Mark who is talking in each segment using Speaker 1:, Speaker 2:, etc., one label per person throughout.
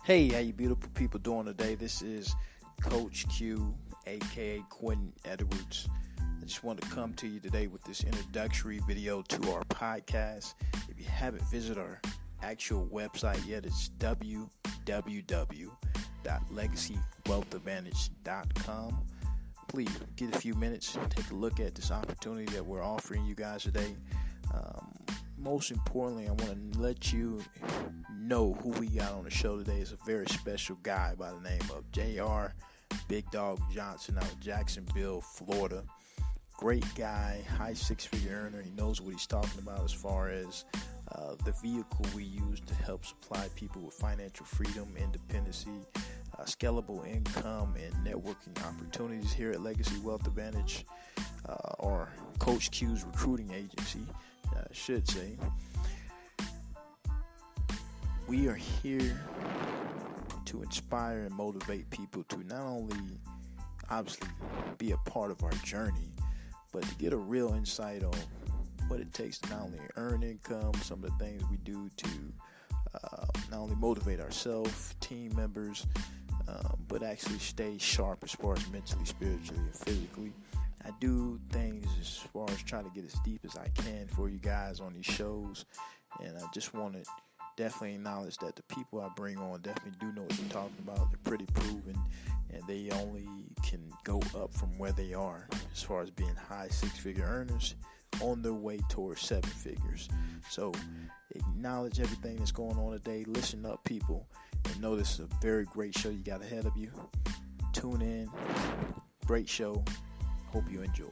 Speaker 1: Hey, how you beautiful people doing today? This is Coach Q, aka Quentin Edwards. I just want to come to you today with this introductory video to our podcast. If you haven't visited our actual website yet, it's www.legacywealthadvantage.com. Please get a few minutes, take a look at this opportunity that we're offering you guys today. Most importantly, I want to let you know who we got on the show today. Is a very special guy by the name of J.R. Big Dawg Johnson out of Jacksonville, Florida. Great guy, high six-figure earner. He knows what he's talking about as far as the vehicle we use to help supply people with financial freedom, independency, scalable income, and networking opportunities here at Legacy Wealth Advantage, or Coach Q's recruiting agency, I should say. We are here to inspire and motivate people to not only obviously be a part of our journey, but to get a real insight on what it takes to not only earn income, some of the things we do to not only motivate ourselves, team members, but actually stay sharp as far as mentally, spiritually, and physically. I do things as far as trying to get as deep as I can for you guys on these shows, and I just want to definitely acknowledge that the people I bring on definitely do know what they're talking about. They're pretty proven, and they only can go up from where they are as far as being high six-figure earners on their way towards seven figures. So acknowledge everything that's going on today. Listen up, people, and know this is a very great show you got ahead of you. Tune in. Great show. Hope you enjoy.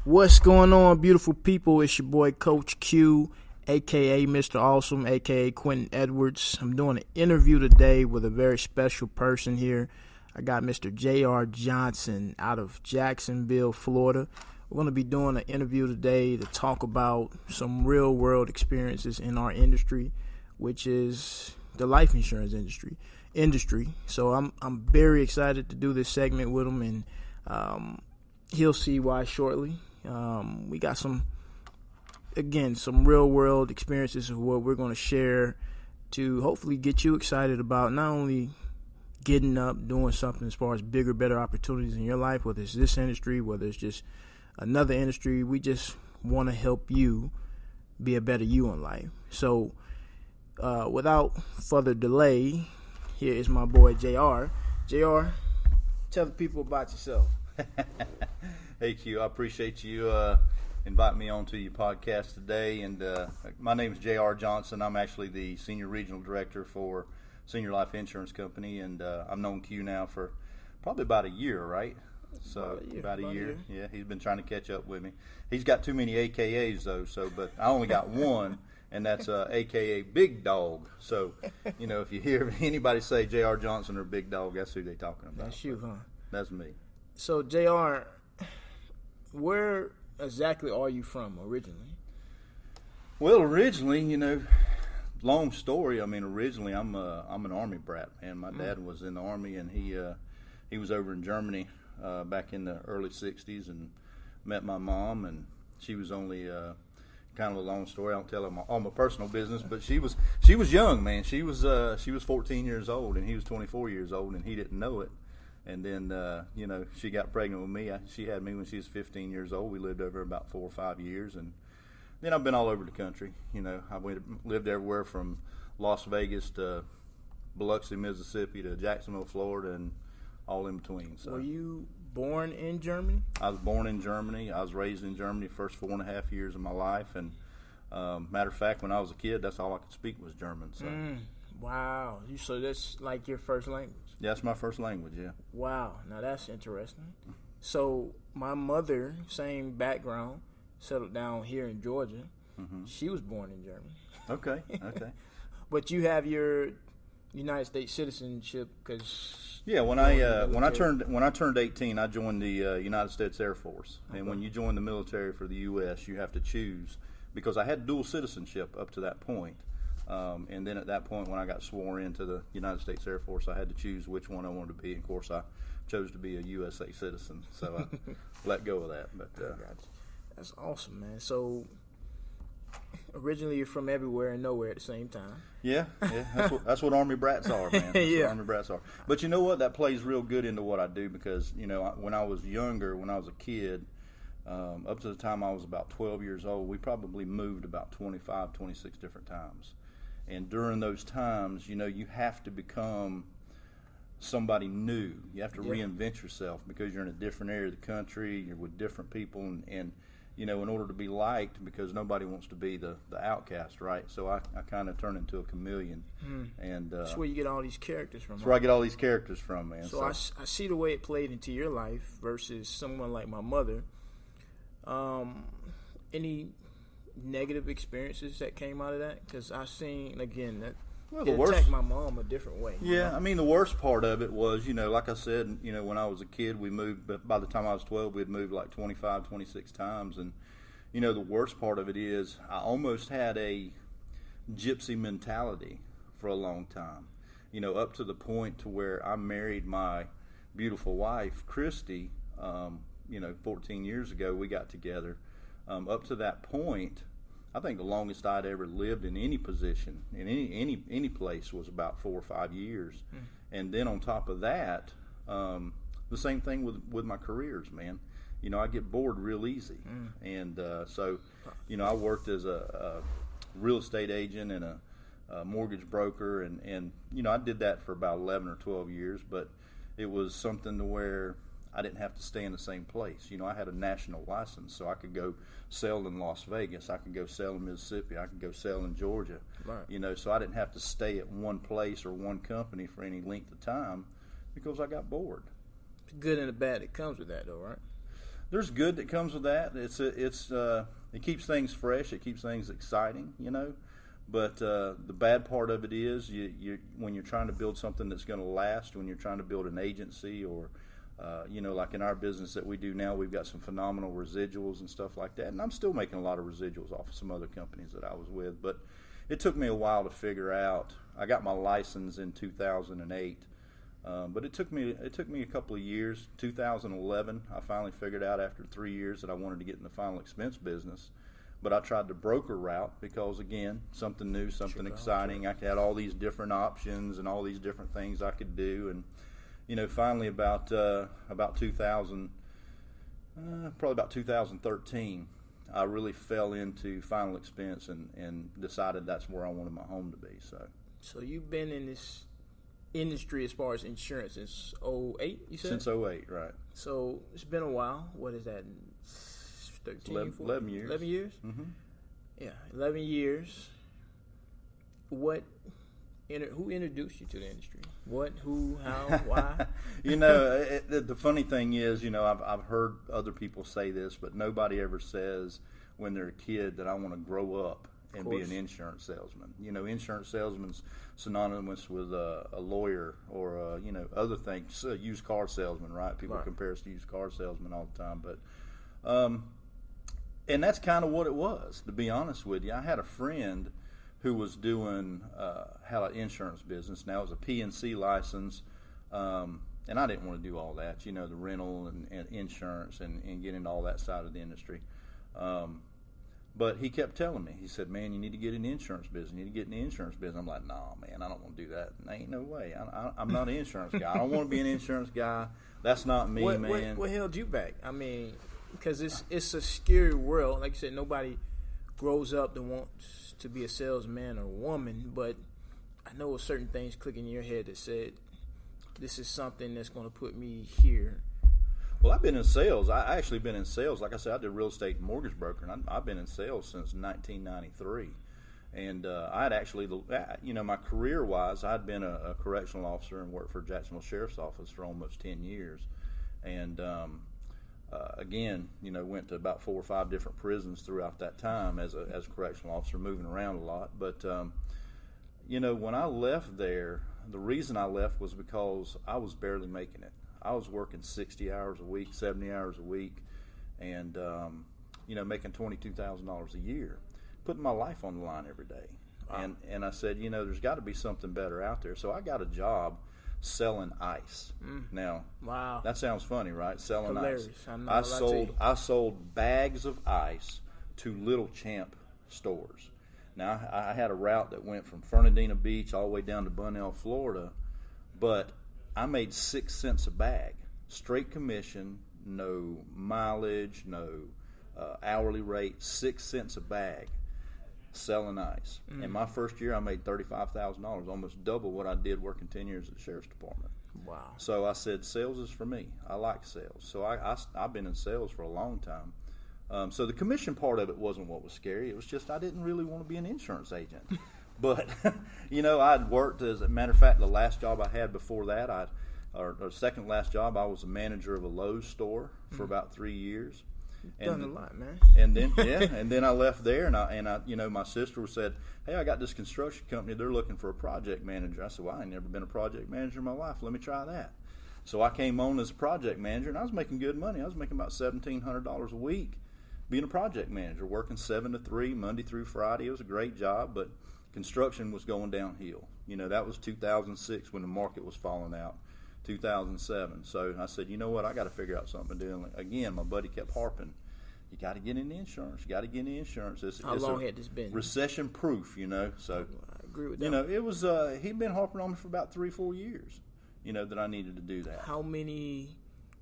Speaker 1: What's going on, beautiful people? It's your boy Coach Q, aka Mr. Awesome, aka Quentin Edwards. I'm doing an interview today with a very special person here. I got Mr. J.R. Johnson out of Jacksonville, Florida. We're going to be doing an interview today to talk about some real world experiences in our industry, which is the life insurance industry. So I'm very excited to do this segment with him, and he'll see why shortly. We got some real world experiences of what we're going to share to hopefully get you excited about not only getting up, doing something as far as bigger, better opportunities in your life, whether it's this industry, whether it's just another industry. We just want to help you be a better you in life. So without further delay, here is my boy JR. JR, tell the people about yourself.
Speaker 2: Hey Q, I appreciate you inviting me onto your podcast today. And my name is J.R. Johnson. I'm actually the Senior Regional Director for Senior Life Insurance Company, and I've known Q now for probably about a year, right? So about a year. Yeah, he's been trying to catch up with me. He's got too many AKAs though, but I only got one. And that's AKA Big Dawg. So, if you hear anybody say J.R. Johnson or Big Dawg, that's who they're talking about.
Speaker 1: That's you, huh?
Speaker 2: That's me.
Speaker 1: So, J.R., where exactly are you from originally?
Speaker 2: Well, originally, long story. Originally I'm an Army brat, man. My dad was in the Army, and he was over in Germany back in the early '60s, and met my mom, and she was only. Kind of a long story. I don't tell them all my personal business, but she was young, man. She was 14 years old, and he was 24 years old, and he didn't know it. And then she got pregnant with me. She had me when she was 15 years old. We lived over about 4 or 5 years, and then I've been all over the country. I lived everywhere from Las Vegas to Biloxi, Mississippi to Jacksonville, Florida, and all in between. So.
Speaker 1: Were you born in Germany?
Speaker 2: I was born in Germany. I was raised in Germany the first 4.5 years of my life. And matter of fact, when I was a kid, that's all I could speak was German. So.
Speaker 1: Wow. So that's like your first language?
Speaker 2: Yeah, that's my first language, yeah.
Speaker 1: Wow. Now that's interesting. So my mother, same background, settled down here in Georgia. Mm-hmm. She was born in Germany.
Speaker 2: Okay.
Speaker 1: But you have your United States citizenship because...
Speaker 2: Yeah, when I turned 18, I joined the United States Air Force. Okay. And when you join the military for the U.S., you have to choose, because I had dual citizenship up to that point. And then at that point, when I got sworn into the United States Air Force, I had to choose which one I wanted to be. Of course, I chose to be a USA citizen, so I let go of that. But
Speaker 1: that's awesome, man. So
Speaker 3: originally you're from everywhere and nowhere at the same time.
Speaker 2: Yeah. That's what Army brats are, man. That's
Speaker 3: Yeah.
Speaker 2: what Army brats are. But you know what? That plays real good into what I do because, when I was younger, when I was a kid, up to the time I was about 12 years old, we probably moved about 25, 26 different times. And during those times, you have to become somebody new. You have to reinvent yourself because you're in a different area of the country, you're with different people, and in order to be liked, because nobody wants to be the outcast, right? So I kind of turn into a chameleon. And
Speaker 3: that's where you get all these characters from.
Speaker 2: That's where I get all these characters from, man.
Speaker 3: So I see the way it played into your life versus someone like my mother. Any negative experiences that came out of that? Because I've seen, again, that it attacked my mom a different way.
Speaker 2: Yeah, I mean, the worst part of it was, like I said, when I was a kid, we moved, but by the time I was 12, we'd moved like 25, 26 times. And, the worst part of it is I almost had a gypsy mentality for a long time, up to the point to where I married my beautiful wife, Christy, 14 years ago, we got together. Up to that point, I think the longest I'd ever lived in any position, in any place, was about 4 or 5 years. And then on top of that, the same thing with my careers, man. I get bored real easy. And so, I worked as a real estate agent and a mortgage broker, and I did that for about 11 or 12 years, but it was something to where I didn't have to stay in the same place. I had a national license, so I could go sell in Las Vegas. I could go sell in Mississippi. I could go sell in Georgia. Right. So I didn't have to stay at one place or one company for any length of time because I got bored.
Speaker 3: The good and the bad that comes with that, though, right?
Speaker 2: There's good that comes with that. It keeps things fresh. It keeps things exciting, But the bad part of it is you when you're trying to build something that's going to last, when you're trying to build an agency or like in our business that we do now, we've got some phenomenal residuals and stuff like that. And I'm still making a lot of residuals off of some other companies that I was with. But it took me a while to figure out. I got my license in 2008. But it took me a couple of years. 2011, I finally figured out after 3 years that I wanted to get in the final expense business. But I tried the broker route because, again, something new, something exciting. I had all these different options and all these different things I could do. And finally about 2000, probably about 2013, I really fell into final expense and decided that's where I wanted my home to be. So
Speaker 3: you've been in this industry as far as insurance since 2008, you said?
Speaker 2: Since 2008, right.
Speaker 3: So it's been a while. What is that, 13,
Speaker 2: 11 years.
Speaker 3: 11 years?
Speaker 2: Mm-hmm.
Speaker 3: Yeah, 11 years. Who introduced you to the industry? What, who, how, why?
Speaker 2: The funny thing is, I've heard other people say this, but nobody ever says when they're a kid that I want to grow up and be an insurance salesman. Insurance salesman's synonymous with a lawyer or, other things, a used car salesman, right? People compare us to used car salesmen all the time. But, and that's kind of what it was, to be honest with you. I had a friend who was doing, had an insurance business. Now it was a P&C license, and I didn't want to do all that, the rental and insurance and get into all that side of the industry. But he kept telling me, he said, man, you need to get in the insurance business. You need to get in the insurance business. I'm like, nah, man, I don't want to do that. Ain't no way. I'm not an insurance guy. I don't want to be an insurance guy. That's not me, man.
Speaker 3: What held you back? I mean, because it's a scary world. Like you said, nobody grows up that wants to be a salesman or woman, but I know certain things click in your head that said, this is something that's going to put me here.
Speaker 2: Well, I've been in sales. I actually been in sales. Like I said, I did real estate and mortgage broker, and I've been in sales since 1993. And I'd actually, my career-wise, I'd been a correctional officer and worked for Jacksonville Sheriff's Office for almost 10 years. And again, went to about 4 or 5 different prisons throughout that time as a correctional officer, moving around a lot. But, when I left there, the reason I left was because I was barely making it. I was working 60 hours a week, 70 hours a week, and, making $22,000 a year, putting my life on the line every day. Wow. And I said, there's got to be something better out there. So I got a job selling ice. Now, wow, that sounds funny, right? Selling
Speaker 3: hilarious.
Speaker 2: Ice. I sold bags of ice to Little Champ stores. Now, I had a route that went from Fernandina Beach all the way down to Bunnell, Florida, but I made 6 cents a bag, straight commission, no mileage, no hourly rate, 6 cents a bag, selling ice. In my first year, I made $35,000, almost double what I did working 10 years at the sheriff's department.
Speaker 3: Wow.
Speaker 2: So I said, sales is for me. I like sales. So I've been in sales for a long time. So the commission part of it wasn't what was scary. It was just I didn't really want to be an insurance agent. But, I'd worked, as a matter of fact, the last job I had before that, or second last job, I was a manager of a Lowe's store for about 3 years.
Speaker 3: Done a lot, man.
Speaker 2: And then, and then I left there, and I, my sister said, "Hey, I got this construction company. They're looking for a project manager." I said, "Well, I ain't never been a project manager in my life. Let me try that." So I came on as a project manager, and I was making good money. I was making about $1,700 a week being a project manager, working 7 to 3, Monday through Friday. It was a great job, but construction was going downhill. That was 2006 when the market was falling out, 2007. So I said, you know what, I got to figure out something to do. Again, my buddy kept harping, you got to get into insurance. You got to get into insurance.
Speaker 3: How long had this been?
Speaker 2: Recession proof, So
Speaker 3: I agree with that.
Speaker 2: It was. He'd been harping on me for about 3-4 years. That I needed to do that.
Speaker 3: How many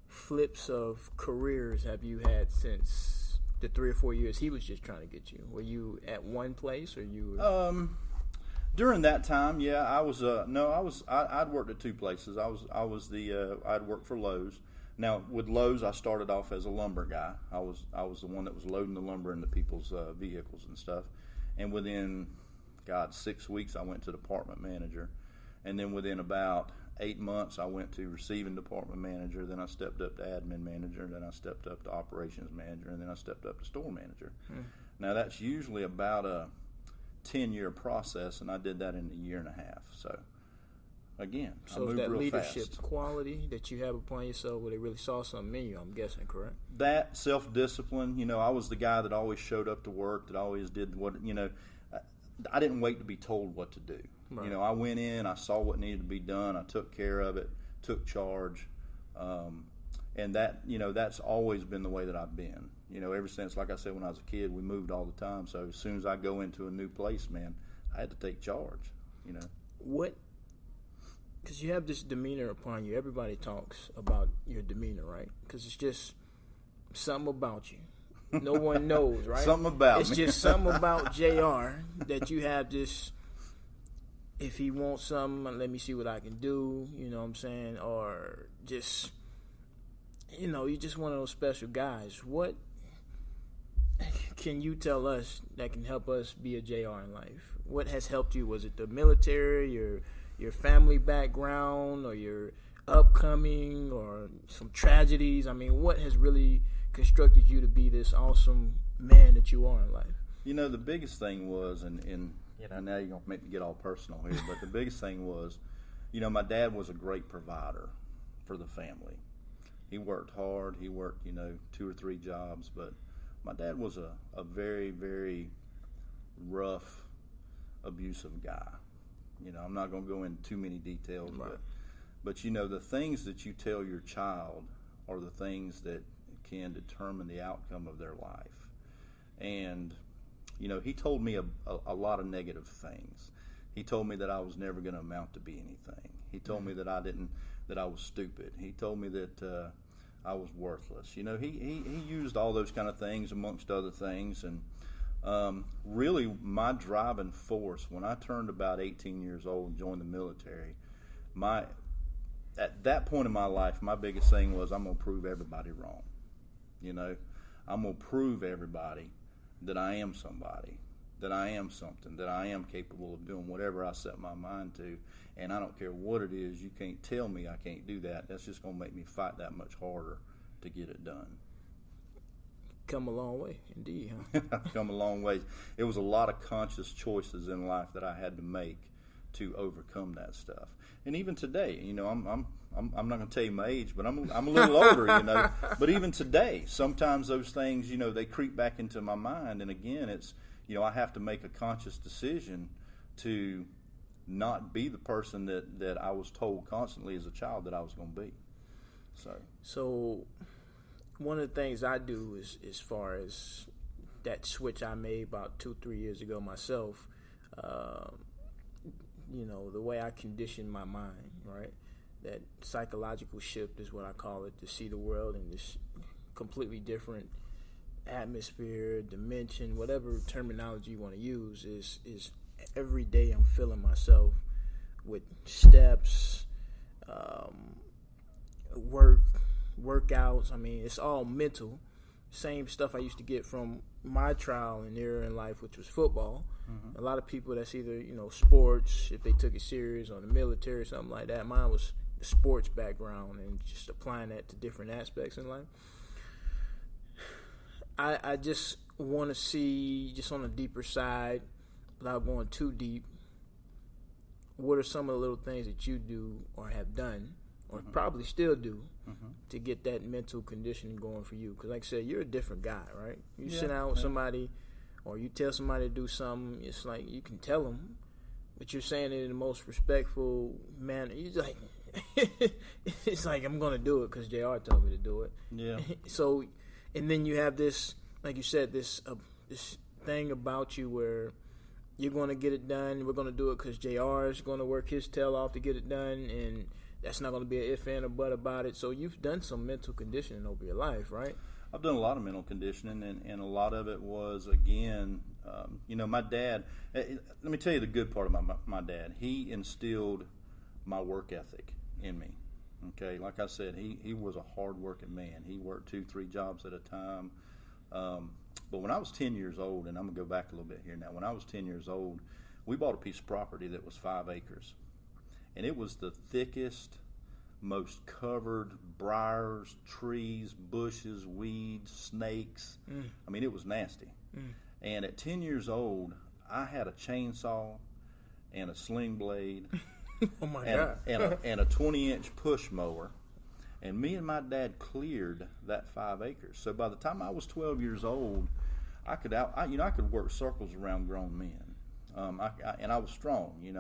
Speaker 3: flips of careers have you had since the 3 or 4 years he was just trying to get you? Were you at one place, or you?
Speaker 2: During that time, yeah, I was. I'd worked at 2 places. I'd worked for Lowe's. Now, with Lowe's, I started off as a lumber guy. I was the one that was loading the lumber into people's vehicles and stuff. And within, 6 weeks, I went to department manager. And then within about 8 months, I went to receiving department manager. Then I stepped up to admin manager. Then I stepped up to operations manager. And then I stepped up to store manager. Now, that's usually about a 10-year process, and I did that in a year and a half. So, again, I moved
Speaker 3: that
Speaker 2: real
Speaker 3: leadership
Speaker 2: fast.
Speaker 3: Quality that you have upon yourself, where they really saw something in you, I'm guessing, correct?
Speaker 2: That, self-discipline. I was the guy that always showed up to work, that always did what, I didn't wait to be told what to do. Right. I went in, I saw what needed to be done, I took care of it, took charge, and that, that's always been the way that I've been. Ever since, like I said, when I was a kid, we moved all the time. So as soon as I go into a new place, man, I had to take charge.
Speaker 3: What? Because you have this demeanor upon you. Everybody talks about your demeanor, right? Because it's just something about you. No one knows, right?
Speaker 2: Something about
Speaker 3: it's
Speaker 2: me.
Speaker 3: Just something about JR that you have this. If he wants something, let me see what I can do. You know what I'm saying? Or just, you're just one of those special guys. What can you tell us that can help us be a JR in life? What has helped you? Was it the military, your family background, or your upcoming, or some tragedies? I mean, what has really constructed you to be this awesome man that you are in life?
Speaker 2: The biggest thing was, and now you're going to make me get all personal here, but the biggest thing was, my dad was a great provider for the family. He worked hard. He worked, 2 or 3 jobs, but my dad was a very, very rough, abusive guy. I'm not going to go into too many details,
Speaker 3: right.
Speaker 2: but the things that you tell your child are the things that can determine the outcome of their life. And, he told me a lot of negative things. He told me that I was never going to amount to be anything. He told me that I was stupid. He told me that I was worthless. He used all those kind of things amongst other things. And really my driving force, when I turned about 18 years old and joined the military, at that point in my life, my biggest thing was, I'm going to prove everybody wrong. I'm going to prove everybody that I am somebody, that I am something, that I am capable of doing whatever I set my mind to. And I don't care what it is, you can't tell me I can't do that. That's just going to make me fight that much harder to get it done.
Speaker 3: Come a long way, indeed, huh?
Speaker 2: I've come a long way. It was a lot of conscious choices in life that I had to make to overcome that stuff. And even today, I'm not going to tell you my age, but I'm a little older, But even today, sometimes those things, they creep back into my mind. And again, it's, I have to make a conscious decision to not be the person that I was told constantly as a child that I was going to be. So
Speaker 3: one of the things I do is, as far as that switch I made about 2-3 years ago myself. The way I conditioned my mind, right? That psychological shift is what I call it, to see the world in this completely different atmosphere, dimension, whatever terminology you want to use. Is every day I'm filling myself with steps, workouts. I mean, it's all mental. Same stuff I used to get from my trial and error in life, which was football. Mm-hmm. A lot of people, that's either, sports, if they took it serious, or the military or something like that. Mine was the sports background and just applying that to different aspects in life. I just want to see, just on a deeper side, without going too deep, what are some of the little things that you do or have done or mm-hmm. probably still do mm-hmm. to get that mental conditioning going for you? Because like I said, you're a different guy, right? You sit down with somebody or you tell somebody to do something, it's like you can tell them, but you're saying it in the most respectful manner. You're like, it's like, I'm going to do it because JR told me to do it. Yeah. So, and then you have this, like you said, this thing about you where you're going to get it done. We're going to do it because JR is going to work his tail off to get it done, and that's not going to be an if, and, or but about it. So you've done some mental conditioning over your life, right?
Speaker 2: I've done a lot of mental conditioning, and a lot of it was, again, my dad. Let me tell you the good part about my dad. He instilled my work ethic in me. Okay, like I said, he was a hard-working man. He worked 2-3 jobs at a time. But when I was 10 years old, and I'm going to go back a little bit here now. When I was 10 years old, we bought a piece of property that was 5 acres. And it was the thickest, most covered briars, trees, bushes, weeds, snakes. I mean, it was nasty. And at 10 years old, I had a chainsaw and a sling blade
Speaker 3: oh my God.
Speaker 2: and a 20-inch push mower. And me and my dad cleared that 5 acres. So by the time I was 12 years old, I could work circles around grown men. And I was strong. When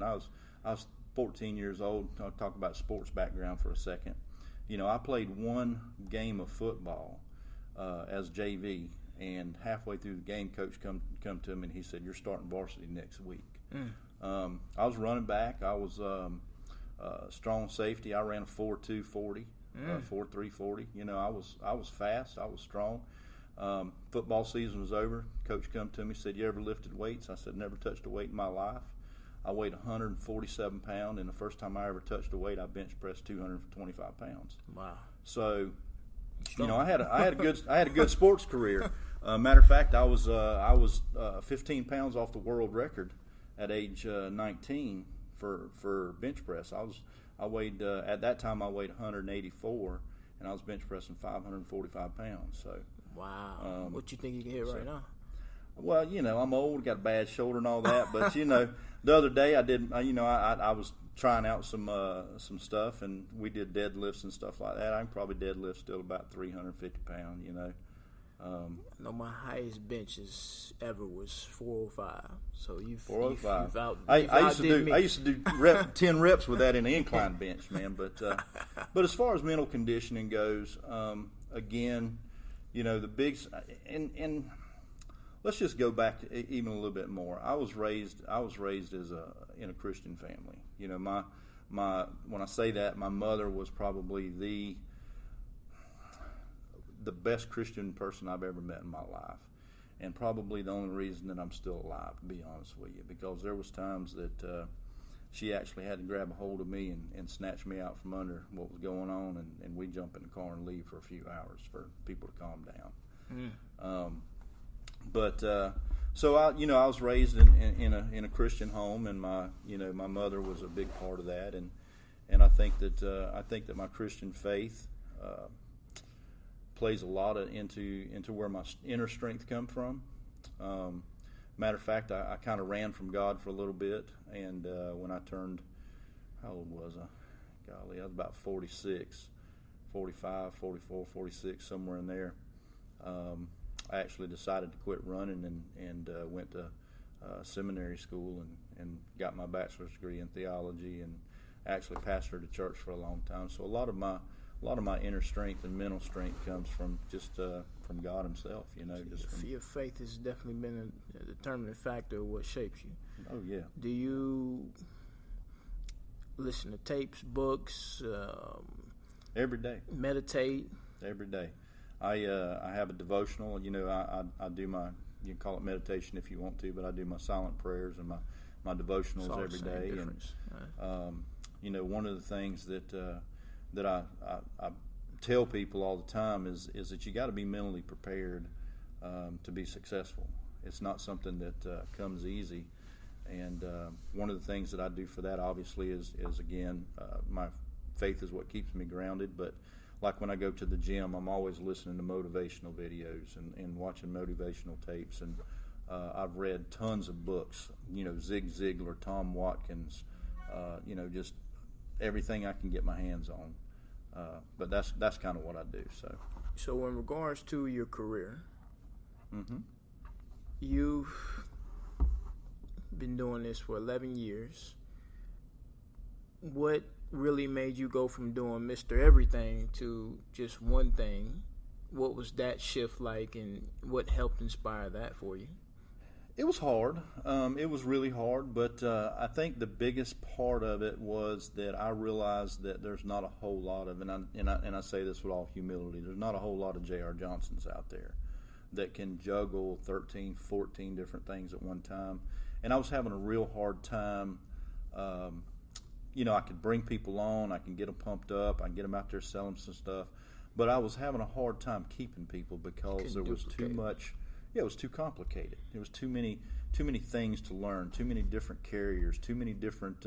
Speaker 2: I was 14 years old, I'll talk about sports background for a second. I played one game of football as JV, and halfway through the game, coach come to me and he said, "You're starting varsity next week." I was running back. I was strong safety. I ran a 4.2 40, 4.3 40. I was fast. I was strong. Football season was over. Coach come to me, said, "You ever lifted weights?" I said, "Never touched a weight in my life." I weighed 147 pounds, and the first time I ever touched a weight, I bench pressed 225 pounds. Wow! So, I had a good sports career. Matter of fact, I was 15 pounds off the world record at age 19 for bench press. I weighed at that time I weighed 184, and I was bench pressing 545 pounds. So.
Speaker 3: Wow. What you think you can hit right now?
Speaker 2: Well, I'm old, got a bad shoulder and all that, but the other day I was trying out some stuff, and we did deadlifts and stuff like that. I can probably deadlift still about 350 pounds.
Speaker 3: No, my highest benches ever was 405. So you've
Speaker 2: 405. I used to do 10 reps with that in the incline bench, man. But as far as mental conditioning goes, again, the big and let's just go back even a little bit more. I was raised in a Christian family. My when I say that, my mother was probably the best Christian person I've ever met in my life, and probably the only reason that I'm still alive, to be honest with you, because there was times that she actually had to grab a hold of me and snatch me out from under what was going on, and we jump in the car and leave for a few hours for people to calm down. So I was raised in a Christian home, and my mother was a big part of that, and I think that my Christian faith plays a lot into where my inner strength come from. Matter of fact, I kind of ran from God for a little bit, and when I turned, how old was I? Golly, I was about 46, 45, 44, 46, somewhere in there. I actually decided to quit running and went to seminary school and got my bachelor's degree in theology, and actually pastored a church for a long time. So a lot of lot of my inner strength and mental strength comes from just from God Himself. You know, just from,
Speaker 3: your faith has definitely been a determining factor of what shapes you.
Speaker 2: Oh yeah.
Speaker 3: Do you listen to tapes, books?
Speaker 2: Every day.
Speaker 3: Meditate.
Speaker 2: Every day. I have a devotional. You know, I do my, you can call it meditation if you want to, but I do my silent prayers and my devotionals every day. And you know, one of the things that I tell people all the time is that you got to be mentally prepared to be successful. It's not something that comes easy. And one of the things that I do for that, obviously, is again, my faith is what keeps me grounded. But like when I go to the gym, I'm always listening to motivational videos and watching motivational tapes. And I've read tons of books, you know, Zig Ziglar, Tom Watkins, you know, just everything I can get my hands on. But that's kind of what I do. So
Speaker 3: in regards to your career,
Speaker 2: mm-hmm.
Speaker 3: you've been doing this for 11 years. What really made you go from doing Mr. Everything to just one thing? What was that shift like, and what helped inspire that for you?
Speaker 2: It was hard. It was really hard, but I think the biggest part of it was that I realized that there's not a whole lot of, and I say this with all humility, there's not a whole lot of J.R. Johnsons out there that can juggle 13, 14 different things at one time. And I was having a real hard time. You know, I could bring people on, I can get them pumped up, I can get them out there selling some stuff, but I was having a hard time keeping people because there was too much. Yeah, it was too complicated. It was too many things to learn, too many different carriers, too many different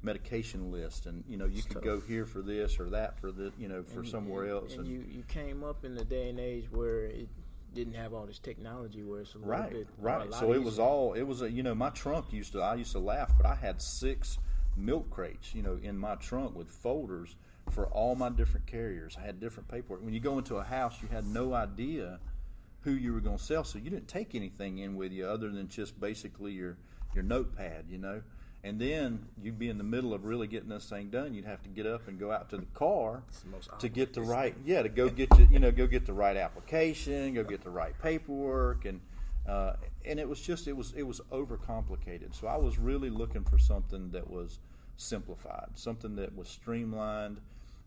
Speaker 2: medication lists, and you know, you could go here for this or that for the, you know, for somewhere else.
Speaker 3: And you came up in the day and age where it didn't have all this technology, where it's a little bit
Speaker 2: right. So
Speaker 3: easier.
Speaker 2: it was you know, my trunk I used to laugh, but I had 6 milk crates, you know, in my trunk with folders for all my different carriers. I had different paperwork. When you go into a house, you had no idea who you were going to sell, so you didn't take anything in with you other than just basically your notepad, you know. And then you'd be in the middle of really getting this thing done. You'd have to get up and go out to the car to get the right, to go get go get the right application, go get the right paperwork, and it was overcomplicated. So I was really looking for something that was simplified, something that was streamlined.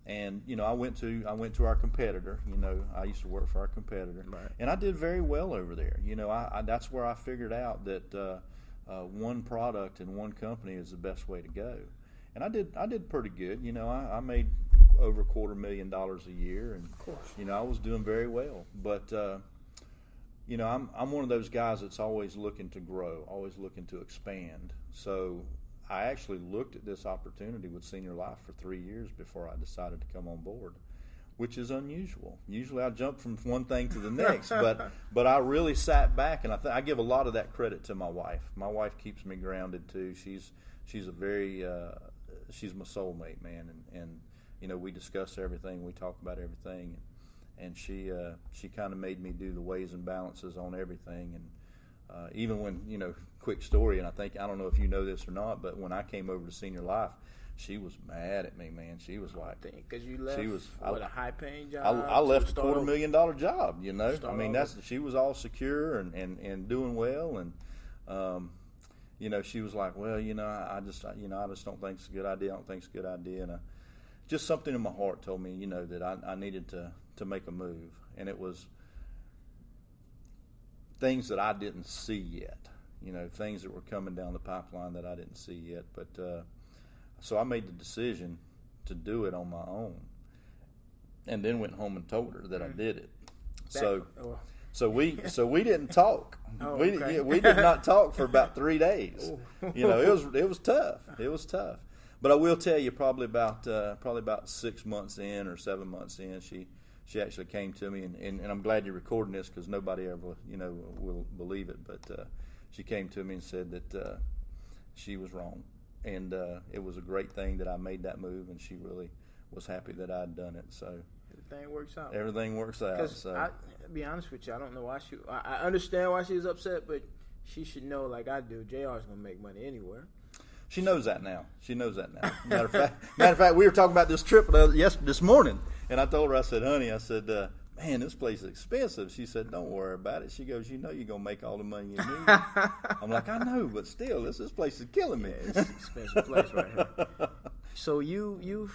Speaker 2: And you know, I went to our competitor. You know, I used to work for our competitor,
Speaker 3: right.
Speaker 2: And I did very well over there. You know, I that's where I figured out that one product and one company is the best way to go. And I did pretty good. You know, I made over $250,000 a year, and
Speaker 3: of course,
Speaker 2: you know, I was doing very well. But you know, I'm one of those guys that's always looking to grow, always looking to expand. So I actually looked at this opportunity with Senior Life for 3 years before I decided to come on board, which is unusual. Usually I jump from one thing to the next, but I really sat back, and I give a lot of that credit to my wife. My wife keeps me grounded too. She's a very she's my soulmate, man, and you know, we discuss everything, we talk about everything, and she kind of made me do the weighs and balances on everything. And even when, you know, quick story, and I don't know if you know this or not, but when I came over to Senior Life, she was mad at me, man. She was like,
Speaker 3: because you left a high-paying job.
Speaker 2: I left a $250,000 job, you know. I mean, she was all secure and doing well, and you know, she was like, well, you know, I just don't think it's a good idea. I don't think it's a good idea, and just something in my heart told me, you know, that I needed to make a move, and it was things that I didn't see yet, you know, things that were coming down the pipeline that I didn't see yet. But so I made the decision to do it on my own, and then went home and told her that I did it. So we didn't talk. We did not talk for about 3 days. You know, it was tough. It was tough. But I will tell you, probably about 6 months in or 7 months in, she actually came to me, and I'm glad you're recording this because nobody ever, you know, will believe it. But she came to me and said that she was wrong, and it was a great thing that I made that move, and she really was happy that I'd done it. So
Speaker 3: everything works out.
Speaker 2: Everything works out.
Speaker 3: Because to be honest with you, I don't know why I understand why she was upset, but she should know, like I do, JR's gonna make money anywhere.
Speaker 2: She knows that now. Matter of fact, we were talking about this trip this morning, And I told her, I said, honey, I said, man, this place is expensive. She said, don't worry about it. She goes, you know you're going to make all the money you need. I'm like, I know, but still, this place is killing me.
Speaker 3: Yeah, it's an expensive place right here. So you've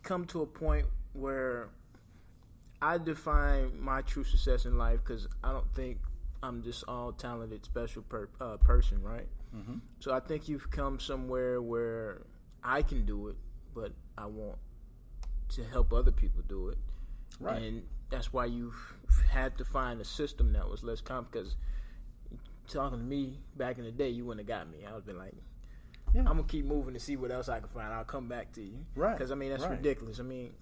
Speaker 3: come to a point where I define my true success in life, because I don't think I'm just all talented, special person, right? Mm-hmm. So I think you've come somewhere where I can do it, but I want to help other people do it.
Speaker 2: Right.
Speaker 3: And that's why you've had to find a system that was less complicated. Because talking to me back in the day, you wouldn't have got me. I would have been like, I'm going to keep moving to see what else I can find. I'll come back to you.
Speaker 2: Right.
Speaker 3: Because, I mean, that's ridiculous. I mean,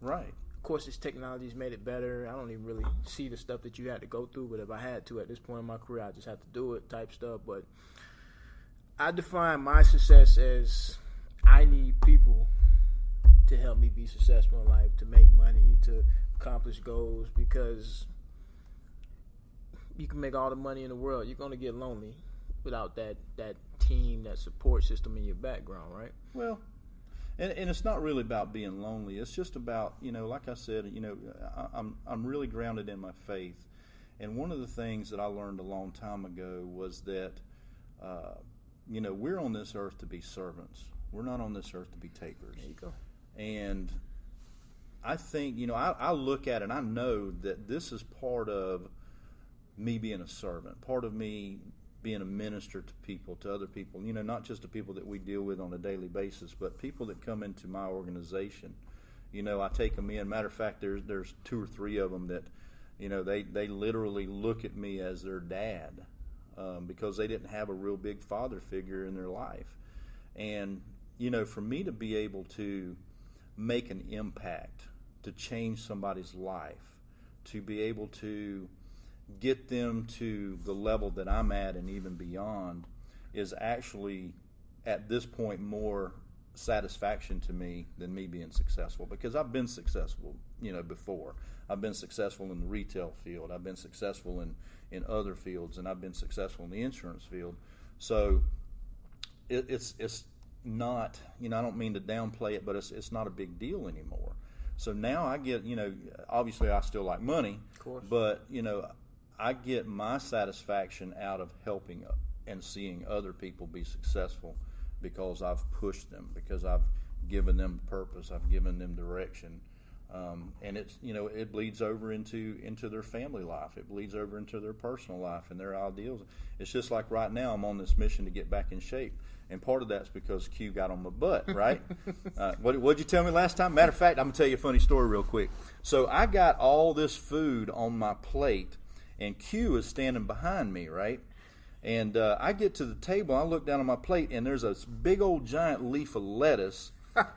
Speaker 2: right.
Speaker 3: Of course, this technology's made it better. I don't even really see the stuff that you had to go through, but if I had to at this point in my career, I just have to do it type stuff. But I define my success as I need people to help me be successful in life, to make money, to accomplish goals, because you can make all the money in the world. You're going to get lonely without that team, that support system in your background, right?
Speaker 2: Well, and it's not really about being lonely. It's just about, like I said, I'm really grounded in my faith. And one of the things that I learned a long time ago was that, we're on this earth to be servants. We're not on this earth to be takers.
Speaker 3: There you go.
Speaker 2: And I think, I look at it and I know that this is part of me being a servant, part of me being a minister to people, to other people, not just the people that we deal with on a daily basis, but people that come into my organization. I take them in. Matter of fact, there's 2 or 3 of them that, they literally look at me as their dad because they didn't have a real big father figure in their life. And, for me to be able to make an impact, to change somebody's life, to be able to get them to the level that I'm at and even beyond, is actually at this point more satisfaction to me than me being successful, because I've been successful before. I've been successful in the retail field, I've been successful in other fields, and I've been successful in the insurance field. So it's not, I don't mean to downplay it, but it's not a big deal anymore. So now I get, obviously I still like money,
Speaker 3: of course,
Speaker 2: but I get my satisfaction out of helping and seeing other people be successful, because I've pushed them, because I've given them purpose, I've given them direction, and it's it bleeds over into their family life, it bleeds over into their personal life and their ideals. It's just like right now I'm on this mission to get back in shape, and part of that's because Q got on my butt, right? What'd you tell me last time? Matter of fact, I'm gonna tell you a funny story real quick. So I got all this food on my plate, and Q is standing behind me, right? And I get to the table, I look down on my plate, and there's a big old giant leaf of lettuce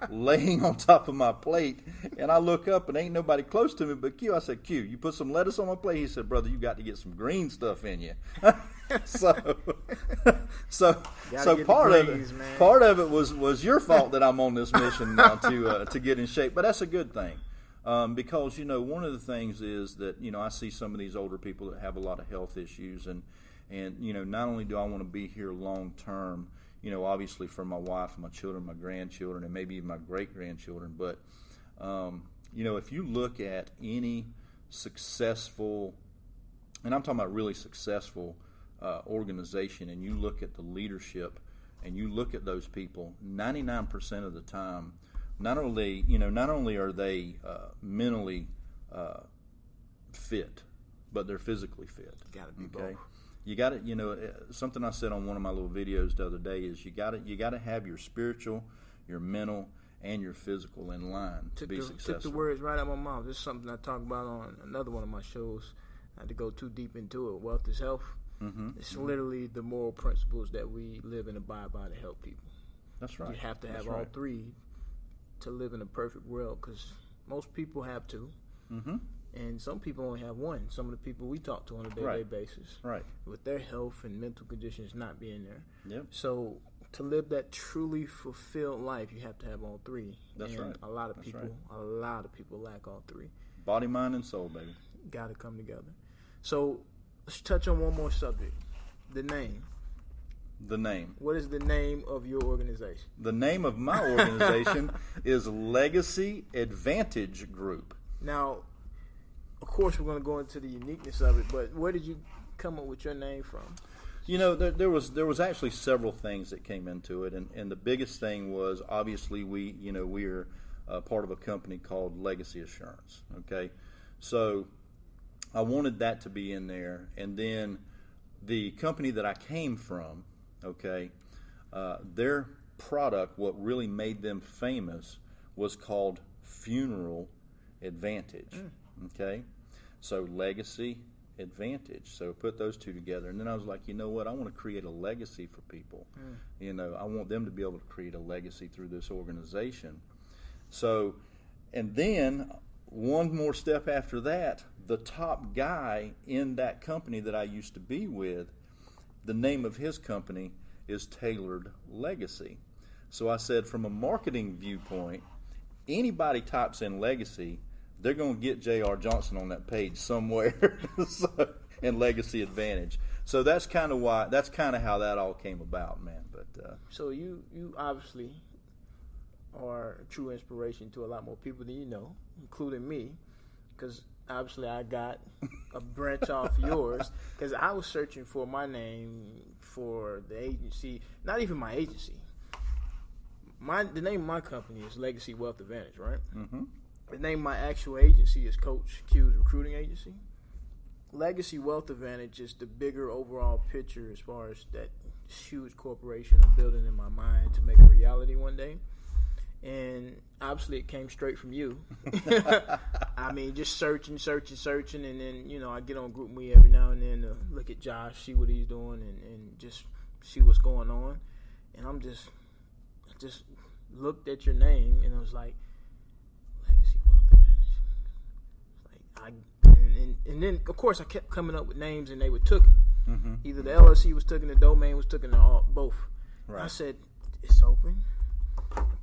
Speaker 2: laying on top of my plate. And I look up, and ain't nobody close to me but Q. I said, Q, you put some lettuce on my plate? He said, brother, you got to get some green stuff in you. so part of it was your fault that I'm on this mission to get in shape. But that's a good thing. Because, one of the things is that, I see some of these older people that have a lot of health issues, and not only do I want to be here long term, obviously for my wife, my children, my grandchildren, and maybe even my great-grandchildren, but, if you look at any successful, and I'm talking about really successful organization, and you look at the leadership, and you look at those people, 99% of the time, not only are they mentally fit, but they're physically fit.
Speaker 3: Got to be both.
Speaker 2: You got to, something I said on one of my little videos the other day is you got to have your spiritual, your mental, and your physical in line to be successful.
Speaker 3: Took the words right out of my mouth. This is something I talk about on another one of my shows. I had to go too deep into it. Wealth is health. Mm-hmm. It's literally the moral principles that we live and abide by to help people.
Speaker 2: That's right.
Speaker 3: You have to have all 3 to live in a perfect world, because most people have 2. Mm-hmm. And some people only have 1. Some of the people we talk to on a day-to-day basis,
Speaker 2: right,
Speaker 3: with their health and mental conditions not being there.
Speaker 2: Yep.
Speaker 3: So to live that truly fulfilled life, you have to have all 3.
Speaker 2: That's right.
Speaker 3: A lot of people lack all 3.
Speaker 2: Body, mind, and soul, baby.
Speaker 3: Got to come together. So let's touch on one more subject: the name.
Speaker 2: The name.
Speaker 3: What is the name of your organization?
Speaker 2: The name of my organization is Legacy Advantage Group.
Speaker 3: Now, of course, we're going to go into the uniqueness of it, but where did you come up with your name from?
Speaker 2: You know, there was actually several things that came into it, and the biggest thing was obviously we're part of a company called Legacy Assurance. Okay, so I wanted that to be in there, and then the company that I came from, okay, their product, what really made them famous, was called Funeral Advantage. Okay, so Legacy Advantage. So put those two together, and then I was like, you know what? I want to create a legacy for people. You know, I want them to be able to create a legacy through this organization. So, and then one more step after that, the top guy in that company that I used to be with, the name of his company is Tailored Legacy. So I said, from a marketing viewpoint, anybody types in legacy, they're going to get J.R. Johnson on that page somewhere. And Legacy Advantage. So that's kind of how that all came about, man. But
Speaker 3: so you obviously are a true inspiration to a lot more people than you know, including me, because obviously I got a branch off yours, because I was searching for my name for the agency, not even my agency. The name of my company is Legacy Wealth Advantage, right?
Speaker 2: Mm-hmm.
Speaker 3: The name of my actual agency is Coach Q's Recruiting Agency. Legacy Wealth Advantage is the bigger overall picture as far as that huge corporation I'm building in my mind to make a reality one day. And obviously it came straight from you. I mean, just searching, and then, you know, I get on GroupMe every now and then to look at Josh, see what he's doing, and just see what's going on. And I just looked at your name, and I was like, Legacy Wealth Advantage. And then, of course, I kept coming up with names, and they were taken.
Speaker 2: Mm-hmm.
Speaker 3: Either the LLC was taken, the domain was taken, or both.
Speaker 2: Right.
Speaker 3: I said, it's open.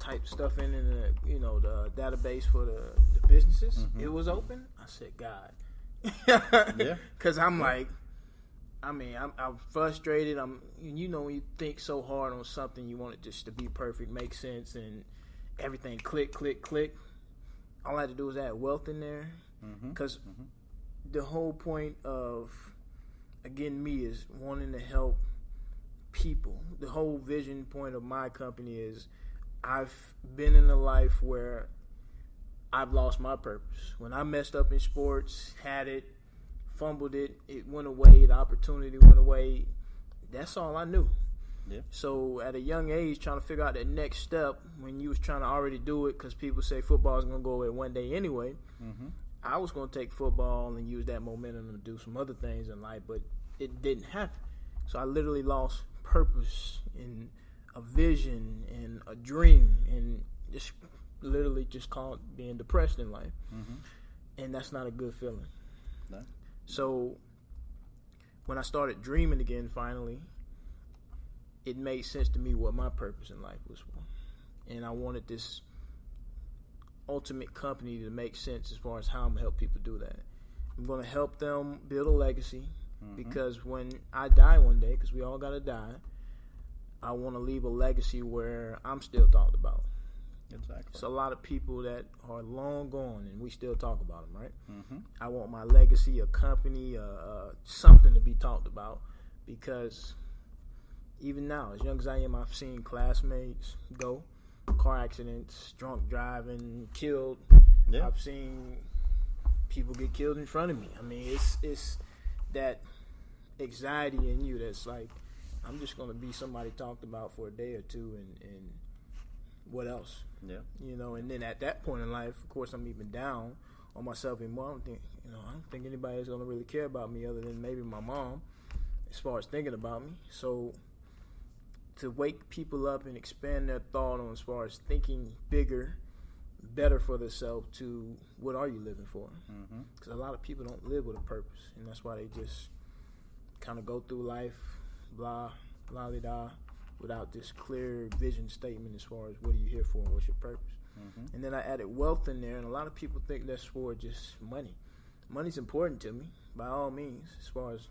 Speaker 3: Type stuff in the the database for the businesses.
Speaker 2: Mm-hmm.
Speaker 3: It was open. I said, God,
Speaker 2: Yeah,
Speaker 3: because I'm like, I mean, I'm frustrated. When you think so hard on something, you want it just to be perfect, make sense, and everything click. All I had to do was add wealth in there, because the whole point of, again, me is wanting to help people. The whole vision point of my company is, I've been in a life where I've lost my purpose. When I messed up in sports, had it, fumbled it, it went away, the opportunity went away. That's all I knew.
Speaker 2: Yeah.
Speaker 3: So at a young age, trying to figure out that next step, when you was trying to already do it, because people say football is going to go away one day anyway, I was going to take football and use that momentum to do some other things in life, but it didn't happen. So I literally lost purpose in a vision and a dream, and just literally just called being depressed in life. And that's not a good feeling.
Speaker 2: No.
Speaker 3: So when I started dreaming again, finally, it made sense to me what my purpose in life was for. And I wanted this ultimate company to make sense as far as how I'm going to help people do that. I'm going to help them build a legacy, because when I die one day, because we all got to die, I want to leave a legacy where I'm still talked about.
Speaker 2: Exactly.
Speaker 3: It's a lot of people that are long gone, and we still talk about them, right? I want my legacy, a company, something to be talked about, because even now, as young as I am, I've seen classmates go, car accidents, drunk driving, killed.
Speaker 2: Yeah.
Speaker 3: I've seen people get killed in front of me. I mean, it's that anxiety in you that's like, I'm just going to be somebody talked about for a day or two, and what else?
Speaker 2: Yeah.
Speaker 3: And then at that point in life, of course, I'm even down on myself anymore. I don't think anybody is going to really care about me other than maybe my mom, as far as thinking about me. So to wake people up and expand their thought on as far as thinking bigger, better for themselves, to what are you living for? Because a lot of people don't live with a purpose, and that's why they just kind of go through life blah, blah-de-da, without this clear vision statement as far as what are you here for and what's your purpose. And then I added wealth in there, and a lot of people think that's for just money. Money's important to me, by all means, as far as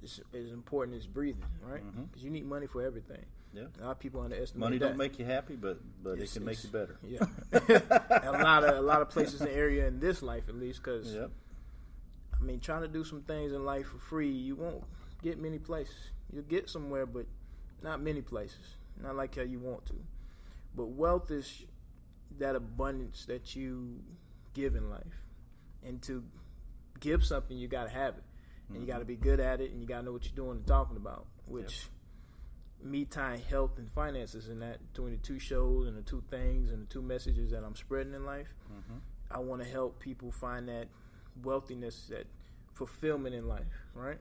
Speaker 3: is as important as breathing, right? Because you need money for everything.
Speaker 2: Yeah.
Speaker 3: A lot of people underestimate
Speaker 2: Money
Speaker 3: that.
Speaker 2: don't make you happy, but it can make you better.
Speaker 3: Yeah. a lot of places in the area in this life, at least, because I mean, trying to do some things in life for free, you won't get many places. You'll get somewhere, but not many places. Not like how you want to. But wealth is that abundance that you give in life, and to give something, you got to have it, and you got to be good at it, and you got to know what you're doing and talking about, which me tying health and finances in that, between the two shows and the two things and the two messages that I'm spreading in life, I want to help people find that wealthiness, that fulfillment in life, right?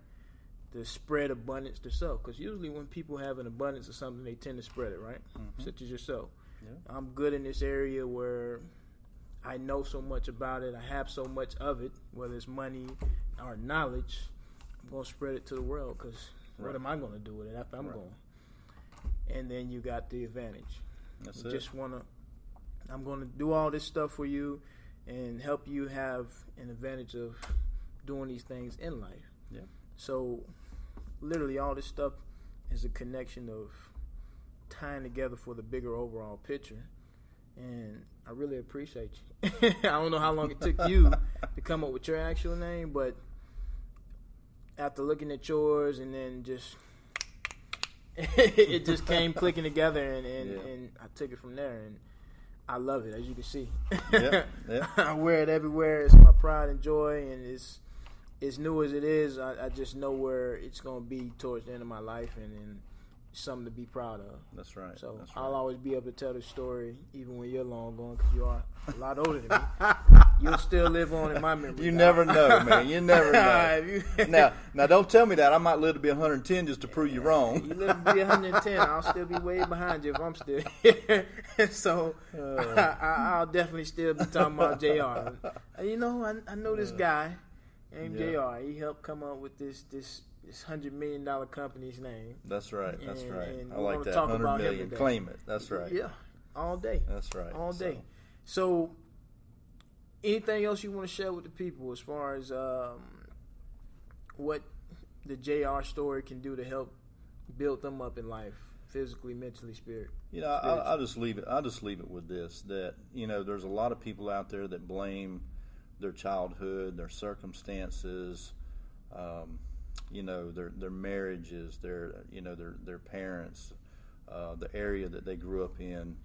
Speaker 3: To spread abundance to self, because usually when people have an abundance of something, they tend to spread it, right? Such as yourself. I'm good in this area where I know so much about it, I have so much of it, whether it's money or knowledge, I'm going to spread it to the world, because what am I going to do with it after I'm gone? And then you got the advantage.
Speaker 2: That's
Speaker 3: you
Speaker 2: it.
Speaker 3: Just I'm going to do all this stuff for you and help you have an advantage of doing these things in life.
Speaker 2: Yeah.
Speaker 3: So literally all this stuff is a connection of tying together for the bigger overall picture. And I really appreciate you. I don't know how long it took you to come up with your actual name, but after looking at yours and then just it just came clicking together, and I took it from there, and I love it, as you can see. I wear it everywhere. It's my pride and joy, and it's as new as it is. I just know where it's going to be towards the end of my life, and something to be proud of.
Speaker 2: That's right.
Speaker 3: So
Speaker 2: That's right.
Speaker 3: I'll always be able to tell the story, even when you're long gone, because you are a lot older than me. You'll still live on in my memory.
Speaker 2: You never know, man. You never know. Now, don't tell me that. I might live to be 110 just to prove you wrong.
Speaker 3: You live to be 110. I'll still be way behind you if I'm still here. So I'll definitely still be talking about JR. You know, I know this guy named JR. He helped come up with this $100 million company's name.
Speaker 2: That's right. That's right.
Speaker 3: And
Speaker 2: I like that. 100 million. Claim it. That's right.
Speaker 3: Yeah, all day.
Speaker 2: That's right.
Speaker 3: All day. So anything else you want to share with the people as far as what the JR story can do to help build them up in life, physically, mentally, spiritually?
Speaker 2: You know, I'll just leave it. I'll just leave it with this: that there's a lot of people out there that blame their childhood, their circumstances, their marriages, their parents, the area that they grew up in.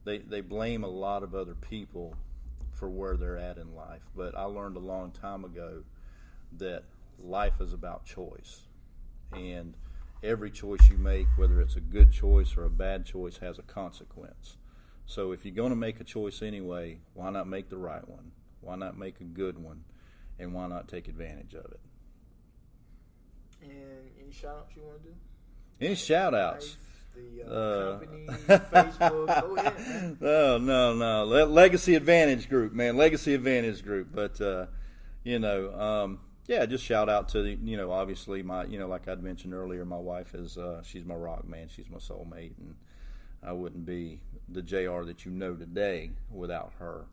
Speaker 2: They blame a lot of other people for where they're at in life. But I learned a long time ago that life is about choice. And every choice you make, whether it's a good choice or a bad choice, has a consequence. So if you're going to make a choice anyway, why not make the right one? Why not make a good one? And why not take advantage of it?
Speaker 3: And any shout-outs you want to do?
Speaker 2: Any shout-outs?
Speaker 3: The company, Facebook, go ahead, man.
Speaker 2: No. Legacy Advantage Group, man. Legacy Advantage Group. But, just shout out to, obviously my, like I'd mentioned earlier, my wife is, she's my rock, man. She's my soulmate. And I wouldn't be the JR that you know today without her.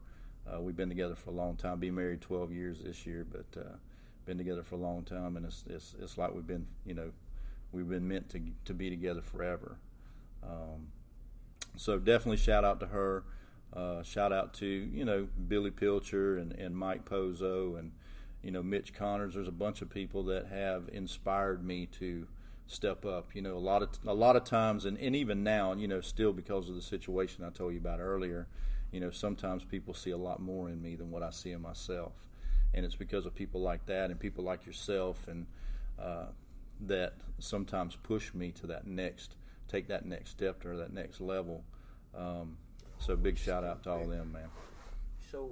Speaker 2: We've been together for a long time. Been married 12 years this year, but been together for a long time. And it's like we've been meant to be together forever. So definitely shout out to her. Shout out to Billy Pilcher and Mike Pozo and Mitch Connors. There's a bunch of people that have inspired me to step up. A lot of times, and even now, still because of the situation I told you about earlier. Sometimes people see a lot more in me than what I see in myself, and it's because of people like that and people like yourself, and that sometimes push me to take that next step or that next level. So big shout out to all of them, man.
Speaker 3: So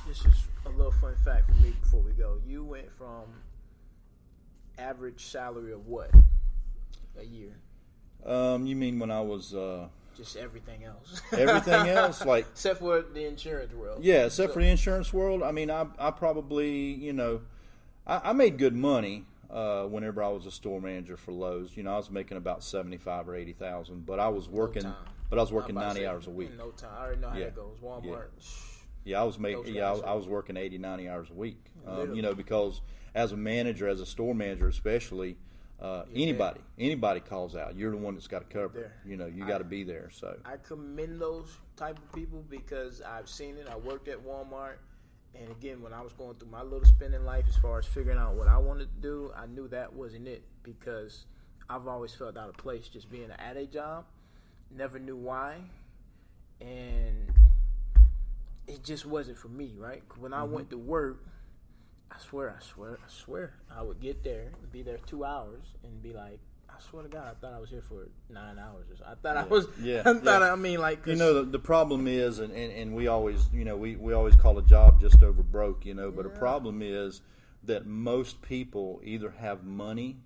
Speaker 3: this is a little fun fact for me before we go. You went from average salary of what a year?
Speaker 2: You mean when I was
Speaker 3: just everything else?
Speaker 2: Everything else, like
Speaker 3: except for the insurance world.
Speaker 2: Yeah, except for the insurance world. I mean, I probably I made good money. Whenever I was a store manager for Lowe's, I was making about $75,000 or $80,000, but I was working, 90 hours a week.
Speaker 3: No time. I already know how that goes. Walmart.
Speaker 2: Yeah, I was making. I was working 80, 90 hours a week. Because as a manager, as a store manager, especially, Anybody calls out, you're the one that's got to cover.
Speaker 3: There.
Speaker 2: You know, you got to be there. So
Speaker 3: I commend those type of people because I've seen it. I worked at Walmart, and again, when I was going through my little spin in life as far as figuring out what I wanted to do, I knew that wasn't it because I've always felt out of place just being at a job. Never knew why, and it just wasn't for me, right? When I went to work, I swear, I would get there and be there 2 hours and be like, I swear to God, I thought I was here for 9 hours or so. I thought I was, I mean, like,
Speaker 2: you know, the problem is, and we always, you know, we always call a job just over broke, you know, but the problem is that most people either have money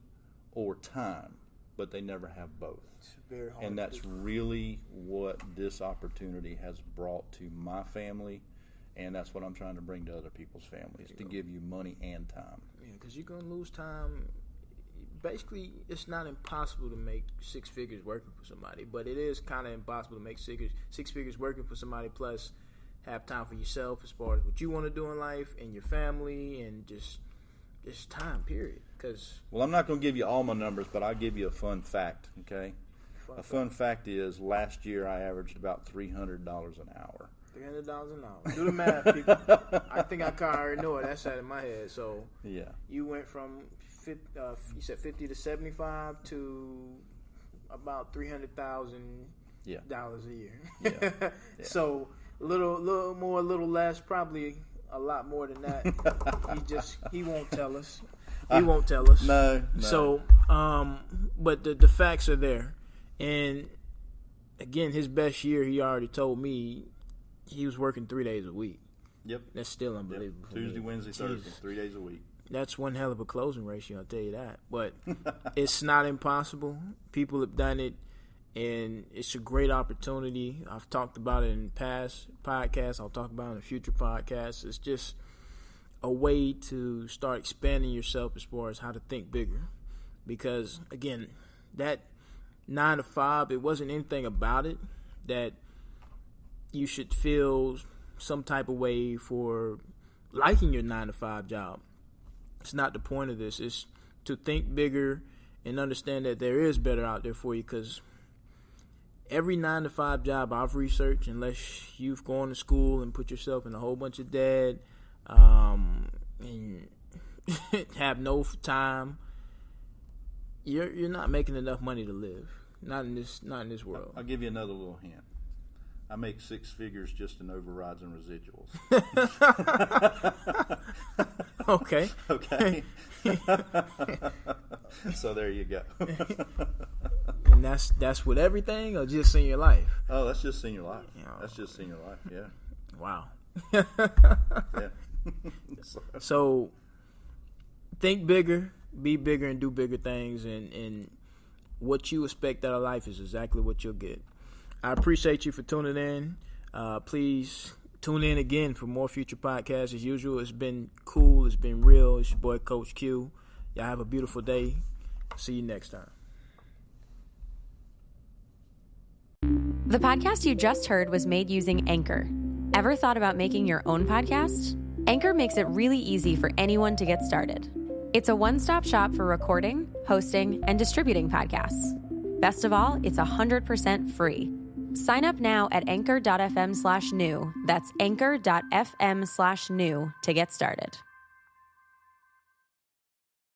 Speaker 2: or time, but they never have both.
Speaker 3: It's very hard.
Speaker 2: And that's really what this opportunity has brought to my family. And that's what I'm trying to bring to other people's families, to give you money and time.
Speaker 3: Yeah, because you're going to lose time. Basically, it's not impossible to make six figures working for somebody, but it is kind of impossible to make six figures working for somebody plus have time for yourself as far as what you want to do in life and your family and just time, period.
Speaker 2: Well, I'm not going to give you all my numbers, but I'll give you a fun fact, okay? A fun fact is last year I averaged about $300 an hour.
Speaker 3: $300 an hour. Do the math, people. I think I kind of already know it. That's out of my head. So
Speaker 2: yeah, you
Speaker 3: went from you said 50 to 75 to about $300,000 a year.
Speaker 2: Yeah.
Speaker 3: So a little more, a little less, probably a lot more than that. He won't tell us. He won't tell us.
Speaker 2: No.
Speaker 3: So, but the facts are there, and again, his best year, he already told me. He was working 3 days a week.
Speaker 2: Yep.
Speaker 3: That's still unbelievable.
Speaker 2: Yep. Tuesday, Wednesday, Thursday, 3 days a week.
Speaker 3: That's one hell of a closing ratio, I'll tell you that. But it's not impossible. People have done it, and it's a great opportunity. I've talked about it in past podcasts. I'll talk about it in future podcasts. It's just a way to start expanding yourself as far as how to think bigger. Because, again, that 9 to 5, it wasn't anything about it that you should feel some type of way for liking your 9 to 5 job. It's not the point of this. It's to think bigger and understand that there is better out there for you, because every 9 to 5 job I've researched, unless you've gone to school and put yourself in a whole bunch of debt and have no time, you're not making enough money to live. Not in this world.
Speaker 2: I'll give you another little hint. I make 6 figures just in overrides and residuals.
Speaker 3: Okay.
Speaker 2: So there you go.
Speaker 3: And that's with everything, or just in your life?
Speaker 2: Oh, that's just in your life. That's just in your life. Yeah.
Speaker 3: Wow.
Speaker 2: Yeah.
Speaker 3: So think bigger, be bigger, and do bigger things. And what you expect out of life is exactly what you'll get. I appreciate you for tuning in. Please tune in again for more future podcasts. As usual, it's been cool. It's been real. It's your boy, Coach Q. Y'all have a beautiful day. See you next time.
Speaker 4: The podcast you just heard was made using Anchor. Ever thought about making your own podcast? Anchor makes it really easy for anyone to get started. It's a one-stop shop for recording, hosting, and distributing podcasts. Best of all, it's 100% free. Sign up now at anchor.fm/new. That's anchor.fm/new to get started.